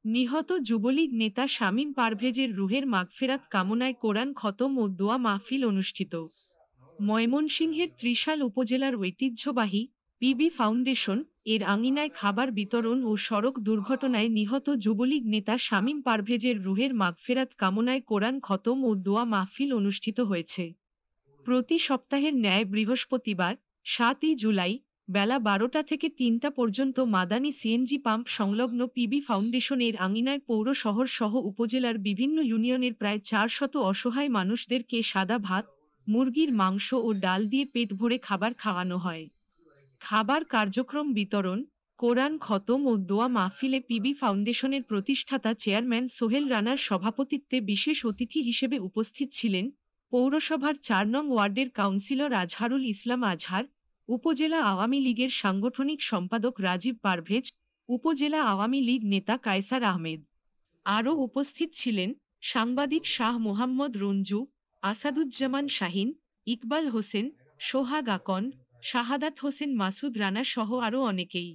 নিহত যুবলীগ নেতা শামীম পারভেজের রুহের মাগফেরাত কামনায় কোরআন খতম ও দোয়া মাহফিল অনুষ্ঠিত। ময়মনসিংহের ত্রিশাল উপজেলার ঐতিহ্যবাহী পিবি ফাউন্ডেশন এর আঙিনায় খাবার বিতরণ ও সড়ক দুর্ঘটনায় নিহত যুবলীগ নেতা শামীম পারভেজের রুহের মাগফেরাত কামনায় কোরআন খতম ও দোয়া মাহফিল অনুষ্ঠিত হয়েছে। প্রতি সপ্তাহের ন্যায় বৃহস্পতিবার ৭ই জুলাই বেলা ১২টা থেকে ৩টা পর্যন্ত মাদানী সিএনজি পাম্প সংলগ্ন পিবি ফাউন্ডেশন এর আঙিনায় পৌর শহর সহ উপজেলার বিভিন্ন ইউনিয়নের প্রায় ৪০০ অসহায় মানুষদেরকে সাদা ভাত, মুরগির মাংস ও ডাল দিয়ে পেট ভরে খাবার খাওয়ানো হয়। খাবার কার্যক্রম বিতরণ, কোরআন খতম ও দোয়া মাহফিলে পিবি ফাউন্ডেশনের প্রতিষ্ঠাতা চেয়ারম্যান সোহেল রানার সভাপতিত্বে বিশেষ অতিথি হিসেবে উপস্থিত ছিলেন পৌরসভার ৪ নং ওয়ার্ডের কাউন্সিলর আজহারুল ইসলাম আজহার, উপজেলা আওয়ামী লীগের সাংগঠনিক সম্পাদক রাজীব পারভেজ, উপজেলা আওয়ামী লীগ নেতা কায়সার আহমেদ। আরও উপস্থিত ছিলেন সাংবাদিক শাহ মোহাম্মদ রঞ্জু, আসাদুজ্জামান শাহিন, ইকবাল হোসেন, সোহাগ আকন, শাহাদাত হোসেন মাসুদ রানা সহ আরও অনেকেই।